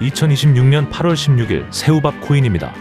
2026년 8월 16일 새우밥 코인입니다.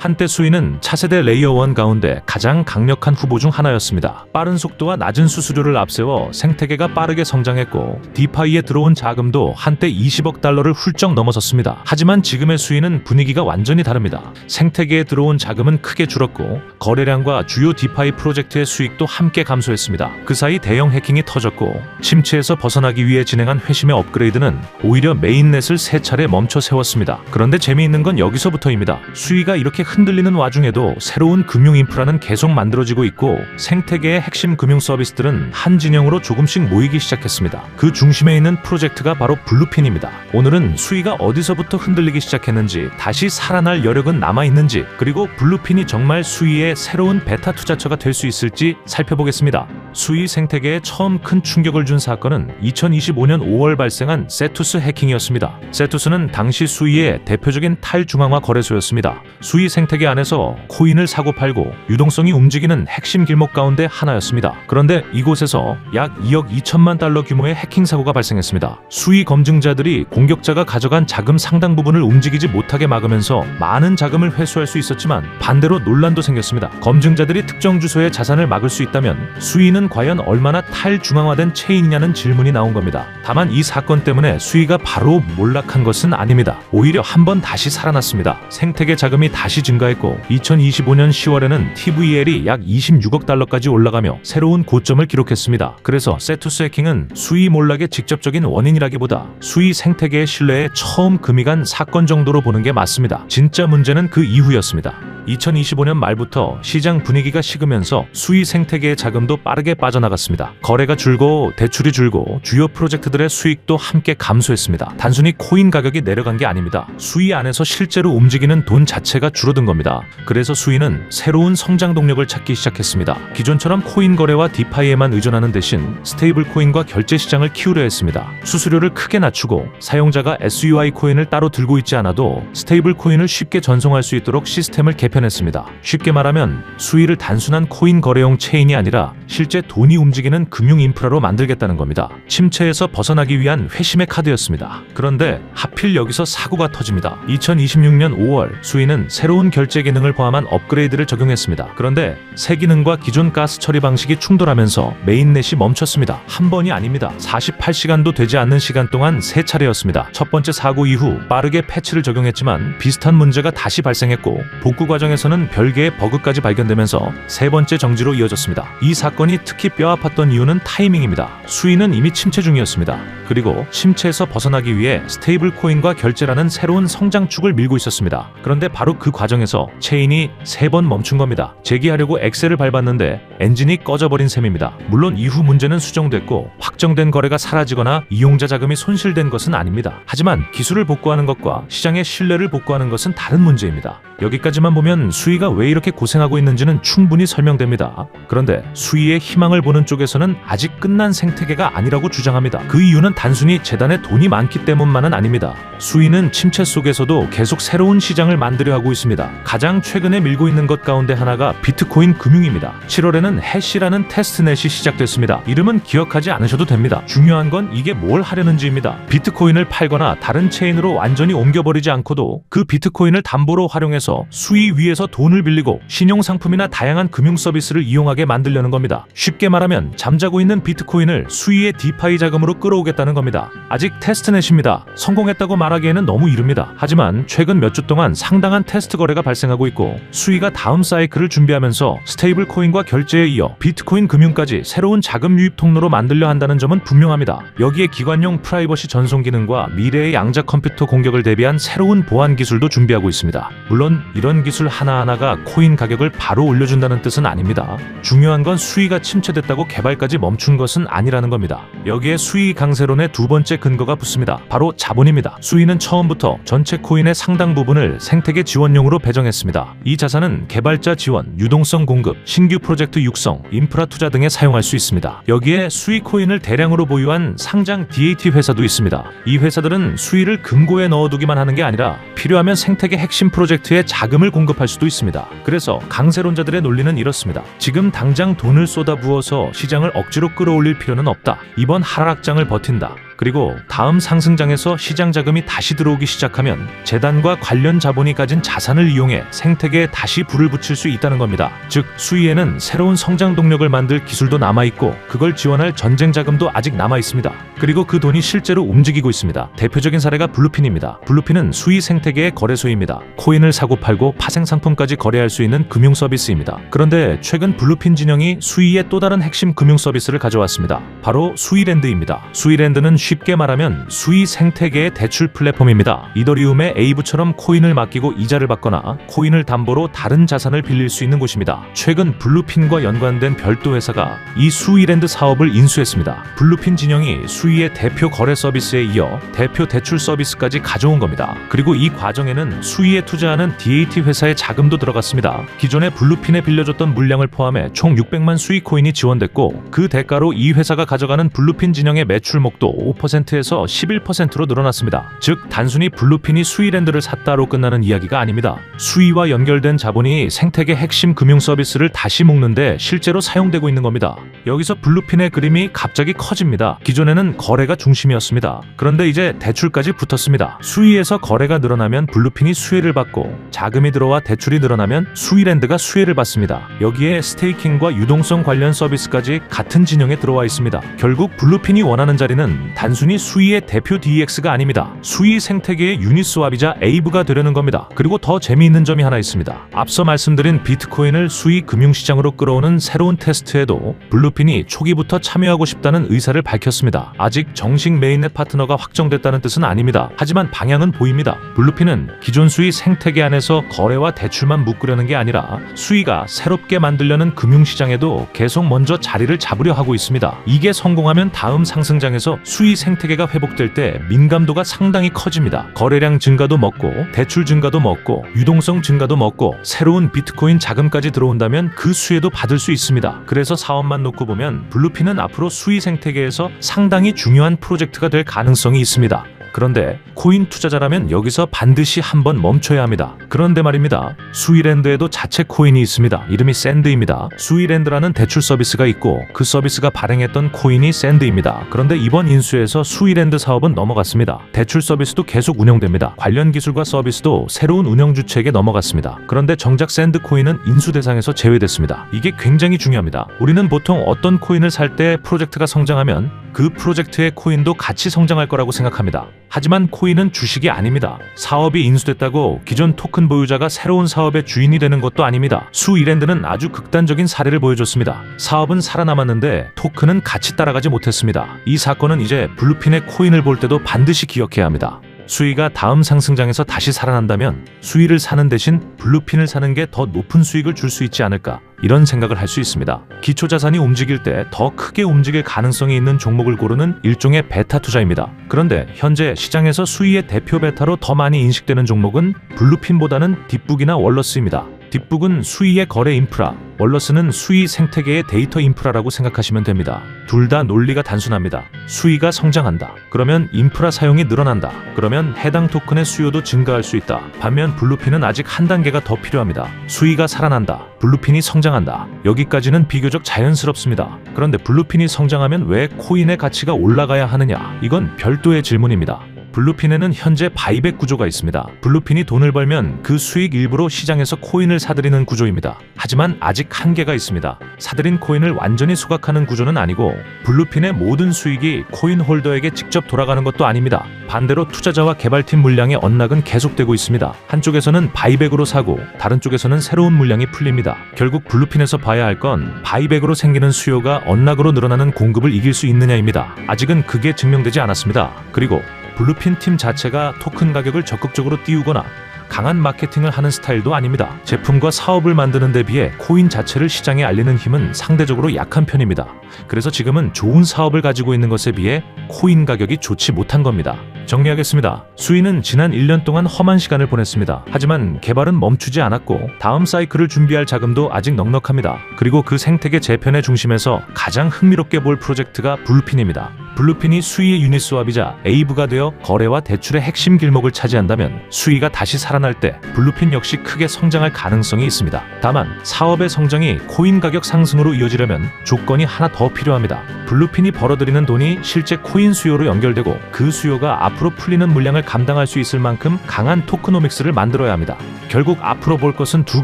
한때 수위는 차세대 레이어 1 가운데 가장 강력한 후보 중 하나였습니다. 빠른 속도와 낮은 수수료를 앞세워 생태계가 빠르게 성장했고 디파이에 들어온 자금도 한때 20억 달러를 훌쩍 넘어섰습니다. 하지만 지금의 수위는 분위기가 완전히 다릅니다. 생태계에 들어온 자금은 크게 줄었고 거래량과 주요 디파이 프로젝트의 수익도 함께 감소했습니다. 그 사이 대형 해킹이 터졌고 침체에서 벗어나기 위해 진행한 회심의 업그레이드는 오히려 메인넷을 3차례 멈춰 세웠습니다. 그런데 재미있는 건 여기서부터입니다. 수위가 이렇게 흔들리는 와중에도 새로운 금융 인프라는 계속 만들어지고 있고 생태계의 핵심 금융 서비스들은 한 진영으로 조금씩 모이기 시작했습니다. 그 중심에 있는 프로젝트가 바로 블루핀입니다. 오늘은 수위가 어디서부터 흔들리기 시작했는지, 다시 살아날 여력은 남아있는지, 그리고 블루핀이 정말 수위의 새로운 베타 투자처가 될 수 있을지 살펴보겠습니다. 수위 생태계에 처음 큰 충격을 준 사건은 2025년 5월 발생한 세투스 해킹이었습니다. 세투스는 당시 수위의 대표적인 탈중앙화 거래소였습니다. 수위 생태계 안에서 코인을 사고 팔고 유동성이 움직이는 핵심 길목 가운데 하나였습니다. 그런데 이곳에서 약 2억 2천만 달러 규모의 해킹 사고가 발생했습니다. 수위 검증자들이 공격자가 가져간 자금 상당 부분을 움직이지 못하게 막으면서 많은 자금을 회수할 수 있었지만 반대로 논란도 생겼습니다. 검증자들이 특정 주소의 자산을 막을 수 있다면 수위는 과연 얼마나 탈중앙화된 체인이냐는 질문이 나온 겁니다. 다만 이 사건 때문에 수위가 바로 몰락한 것은 아닙니다. 오히려 한번 다시 살아났습니다. 생태계 자금이 다시 증가했고 2025년 10월에는 TVL이 약 26억 달러까지 올라가며 새로운 고점을 기록했습니다. 그래서 세투스 해킹은 수위 몰락의 직접적인 원인이라기보다 수위 생태계의 신뢰에 처음 금이 간 사건 정도로 보는 게 맞습니다. 진짜 문제는 그 이후였습니다. 2025년 말부터 시장 분위기가 식으면서 수위 생태계의 자금도 빠르게 빠져나갔습니다. 거래가 줄고 대출이 줄고 주요 프로젝트들의 수익도 함께 감소했습니다. 단순히 코인 가격이 내려간 게 아닙니다. 수위 안에서 실제로 움직이는 돈 자체가 줄어든 겁니다. 그래서 수위는 새로운 성장 동력을 찾기 시작했습니다. 기존처럼 코인 거래와 디파이에만 의존하는 대신 스테이블 코인과 결제 시장을 키우려 했습니다. 수수료를 크게 낮추고 사용자가 SUI 코인을 따로 들고 있지 않아도 스테이블 코인을 쉽게 전송할 수 있도록 시스템을 개편했습니다. 쉽게 말하면 수위를 단순한 코인 거래용 체인이 아니라 실제 돈이 움직이는 금융 인프라로 만들겠다는 겁니다. 침체에서 벗어나기 위한 회심의 카드였습니다. 그런데 하필 여기서 사고가 터집니다. 2026년 5월 수위는 새로운 결제 기능을 포함한 업그레이드를 적용했습니다. 그런데 새 기능과 기존 가스 처리 방식이 충돌하면서 메인넷이 멈췄습니다. 한 번이 아닙니다. 48시간도 되지 않는 시간 동안 3차례였습니다. 첫 번째 사고 이후 빠르게 패치를 적용했지만 비슷한 문제가 다시 발생했고 복구 과정에서는 별개의 버그까지 발견되면서 세 번째 정지로 이어졌습니다. 이 사건이 특히 뼈아팠던 이유는 타이밍입니다. 수위는 이미 침체 중이었습니다. 그리고 침체에서 벗어나기 위해 스테이블 코인과 결제라는 새로운 성장축을 밀고 있었습니다. 그런데 바로 그 과정에서 체인이 3번 멈춘 겁니다. 재기하려고 엑셀을 밟았는데 엔진이 꺼져버린 셈입니다. 물론 이후 문제는 수정됐고 확정된 거래가 사라지거나 이용자 자금이 손실된 것은 아닙니다. 하지만 기술을 복구하는 것과 시장의 신뢰를 복구하는 것은 다른 문제입니다. 여기까지만 보면 수위가 왜 이렇게 고생하고 있는지는 충분히 설명됩니다. 그런데 수위의 희망을 보는 쪽에서는 아직 끝난 생태계가 아니라고 주장합니다. 그 이유는 단순히 재단에 돈이 많기 때문만은 아닙니다. 수위는 침체 속에서도 계속 새로운 시장을 만들려 하고 있습니다. 가장 최근에 밀고 있는 것 가운데 하나가 비트코인 금융입니다. 7월에는 해시라는 테스트넷이 시작됐습니다. 이름은 기억하지 않으셔도 됩니다. 중요한 건 이게 뭘 하려는지입니다. 비트코인을 팔거나 다른 체인으로 완전히 옮겨버리지 않고도 그 비트코인을 담보로 활용해서 수위 위에서 돈을 빌리고 신용상품이나 다양한 금융 서비스를 이용하게 만들려는 겁니다. 쉽게 말하면 잠자고 있는 비트코인을 수위의 디파이 자금으로 끌어오겠다는 겁니다. 아직 테스트넷입니다. 성공했다고 말하기에는 너무 이릅니다. 하지만 최근 몇 주 동안 상당한 테스트 거래가 발생하고 있고 수위가 다음 사이클을 준비하면서 스테이블 코인과 결제에 이어 비트코인 금융까지 새로운 자금 유입 통로로 만들려 한다는 점은 분명합니다. 여기에 기관용 프라이버시 전송 기능과 미래의 양자 컴퓨터 공격을 대비한 새로운 보안 기술도 준비하고 있습니다. 물론 이런 기술 하나하나가 코인 가격을 바로 올려준다는 뜻은 아닙니다. 중요한 건 수위가 침체됐다고 개발까지 멈춘 것은 아니라는 겁니다. 여기에 수위 강세론의 두 번째 근거가 붙습니다. 바로 자본입니다. 수위는 처음부터 전체 코인의 상당 부분을 생태계 지원용으로 배정했습니다. 이 자산은 개발자 지원, 유동성 공급, 신규 프로젝트 육성, 인프라 투자 등에 사용할 수 있습니다. 여기에 수위 코인을 대량으로 보유한 상장 DAT 회사도 있습니다. 이 회사들은 수위를 금고에 넣어두기만 하는 게 아니라 필요하면 생태계 핵심 프로젝트에 자금을 공급할 수도 있습니다. 그래서 강세론자들의 논리는 이렇습니다. 지금 당장 돈을 쏟아부어서 시장을 억지로 끌어올릴 필요는 없다. 이번 하락장을 버틴다. 그리고 다음 상승장에서 시장 자금이 다시 들어오기 시작하면 재단과 관련 자본이 가진 자산을 이용해 생태계에 다시 불을 붙일 수 있다는 겁니다. 즉 수위에는 새로운 성장 동력을 만들 기술도 남아있고 그걸 지원할 전쟁 자금도 아직 남아있습니다. 그리고 그 돈이 실제로 움직이고 있습니다. 대표적인 사례가 블루핀입니다. 블루핀은 수위 생태계의 거래소입니다. 코인을 사고 팔고 파생 상품까지 거래할 수 있는 금융 서비스입니다. 그런데 최근 블루핀 진영이 수위의 또 다른 핵심 금융 서비스를 가져왔습니다. 바로 수위랜드입니다. 수위랜드는 쉽게 말하면 수위 생태계의 대출 플랫폼입니다. 이더리움의 에이브처럼 코인을 맡기고 이자를 받거나 코인을 담보로 다른 자산을 빌릴 수 있는 곳입니다. 최근 블루핀과 연관된 별도 회사가 이 수위랜드 사업을 인수했습니다. 블루핀 진영이 수위의 대표 거래 서비스에 이어 대표 대출 서비스까지 가져온 겁니다. 그리고 이 과정에는 수위에 투자하는 DAT 회사의 자금도 들어갔습니다. 기존에 블루핀에 빌려줬던 물량을 포함해 총 600만 수위 코인이 지원됐고 그 대가로 이 회사가 가져가는 블루핀 진영의 매출목도 5%에서 11%로 늘어났습니다. 즉 단순히 블루핀이 수위랜드를 샀다로 끝나는 이야기가 아닙니다. 수위와 연결된 자본이 생태계 핵심 금융 서비스를 다시 묶는데 실제로 사용되고 있는 겁니다. 여기서 블루핀의 그림이 갑자기 커집니다. 기존에는 거래가 중심이었습니다. 그런데 이제 대출까지 붙었습니다. 수위에서 거래가 늘어나면 블루핀이 수혜를 받고 자금이 들어와 대출이 늘어나면 수위랜드가 수혜를 받습니다. 여기에 스테이킹과 유동성 관련 서비스까지 같은 진영에 들어와 있습니다. 결국 블루핀이 원하는 자리는 단순히 수위의 대표 DEX가 아닙니다. 수위 생태계의 유니스왑이자 에이브가 되려는 겁니다. 그리고 더 재미있는 점이 하나 있습니다. 앞서 말씀드린 비트코인을 수위 금융시장으로 끌어오는 새로운 테스트에도 블루핀이 초기부터 참여하고 싶다는 의사를 밝혔습니다. 아직 정식 메인넷 파트너가 확정됐다는 뜻은 아닙니다. 하지만 방향은 보입니다. 블루핀은 기존 수위 생태계 안에서 거래와 대출만 묶으려는 게 아니라 수위가 새롭게 만들려는 금융시장에도 계속 먼저 자리를 잡으려 하고 있습니다. 이게 성공하면 다음 상승장에서 수위 생태계가 회복될 때 민감도가 상당히 커집니다. 거래량 증가도 먹고 대출 증가도 먹고 유동성 증가도 먹고 새로운 비트코인 자금까지 들어온다면 그 수혜도 받을 수 있습니다. 그래서 사업만 놓고 보면 블루핀은 앞으로 수위 생태계에서 상당히 중요한 프로젝트가 될 가능성이 있습니다. 그런데 코인 투자자라면 여기서 반드시 한번 멈춰야 합니다. 그런데 말입니다. 수위랜드에도 자체 코인이 있습니다. 이름이 샌드입니다. 수위랜드라는 대출 서비스가 있고 그 서비스가 발행했던 코인이 샌드입니다. 그런데 이번 인수에서 수위랜드 사업은 넘어갔습니다. 대출 서비스도 계속 운영됩니다. 관련 기술과 서비스도 새로운 운영 주체에게 넘어갔습니다. 그런데 정작 샌드 코인은 인수 대상에서 제외됐습니다. 이게 굉장히 중요합니다. 우리는 보통 어떤 코인을 살 때 프로젝트가 성장하면 그 프로젝트의 코인도 같이 성장할 거라고 생각합니다. 하지만 코인은 주식이 아닙니다. 사업이 인수됐다고 기존 토큰 보유자가 새로운 사업의 주인이 되는 것도 아닙니다. 수위랜드는 아주 극단적인 사례를 보여줬습니다. 사업은 살아남았는데 토큰은 같이 따라가지 못했습니다. 이 사건은 이제 블루핀의 코인을 볼 때도 반드시 기억해야 합니다. 수위가 다음 상승장에서 다시 살아난다면 수위를 사는 대신 블루핀을 사는 게 더 높은 수익을 줄 수 있지 않을까, 이런 생각을 할 수 있습니다. 기초자산이 움직일 때 더 크게 움직일 가능성이 있는 종목을 고르는 일종의 베타 투자입니다. 그런데 현재 시장에서 수위의 대표 베타로 더 많이 인식되는 종목은 블루핀보다는 딥북이나 월러스입니다. 딥북은 수위의 거래 인프라, 월러스는 수위 생태계의 데이터 인프라라고 생각하시면 됩니다. 둘 다 논리가 단순합니다. 수위가 성장한다. 그러면 인프라 사용이 늘어난다. 그러면 해당 토큰의 수요도 증가할 수 있다. 반면 블루핀은 아직 한 단계가 더 필요합니다. 수위가 살아난다. 블루핀이 성장한다. 여기까지는 비교적 자연스럽습니다. 그런데 블루핀이 성장하면 왜 코인의 가치가 올라가야 하느냐? 이건 별도의 질문입니다. 블루핀에는 현재 바이백 구조가 있습니다. 블루핀이 돈을 벌면 그 수익 일부로 시장에서 코인을 사들이는 구조입니다. 하지만 아직 한계가 있습니다. 사들인 코인을 완전히 소각하는 구조는 아니고 블루핀의 모든 수익이 코인 홀더에게 직접 돌아가는 것도 아닙니다. 반대로 투자자와 개발팀 물량의 언락은 계속되고 있습니다. 한쪽에서는 바이백으로 사고 다른 쪽에서는 새로운 물량이 풀립니다. 결국 블루핀에서 봐야 할 건 바이백으로 생기는 수요가 언락으로 늘어나는 공급을 이길 수 있느냐입니다. 아직은 그게 증명되지 않았습니다. 그리고 블루핀 팀 자체가 토큰 가격을 적극적으로 띄우거나 강한 마케팅을 하는 스타일도 아닙니다. 제품과 사업을 만드는 데 비해 코인 자체를 시장에 알리는 힘은 상대적으로 약한 편입니다. 그래서 지금은 좋은 사업을 가지고 있는 것에 비해 코인 가격이 좋지 못한 겁니다. 정리하겠습니다. 수위는 지난 1년 동안 험한 시간을 보냈습니다. 하지만 개발은 멈추지 않았고 다음 사이클을 준비할 자금도 아직 넉넉합니다. 그리고 그 생태계 재편의 중심에서 가장 흥미롭게 볼 프로젝트가 블루핀입니다. 블루핀이 수위의 유닛스왑이자 에이브가 되어 거래와 대출의 핵심 길목을 차지한다면 수위가 다시 살아날 때 블루핀 역시 크게 성장할 가능성이 있습니다. 다만 사업의 성장이 코인 가격 상승으로 이어지려면 조건이 하나 더 필요합니다. 블루핀이 벌어들이는 돈이 실제 코인 수요로 연결되고 그 수요가 앞으로 풀리는 물량을 감당할 수 있을 만큼 강한 토크노믹스를 만들어야 합니다. 결국 앞으로 볼 것은 두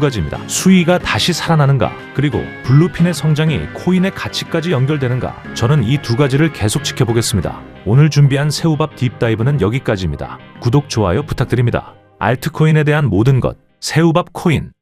가지입니다. 수위가 다시 살아나는가, 그리고 블루핀의 성장이 코인의 가치까지 연결되는가. 저는 이 두 가지를 계속 지켜보겠습니다. 오늘 준비한 새우밥 딥다이브는 여기까지입니다. 구독, 좋아요 부탁드립니다. 알트코인에 대한 모든 것, 새우밥 코인.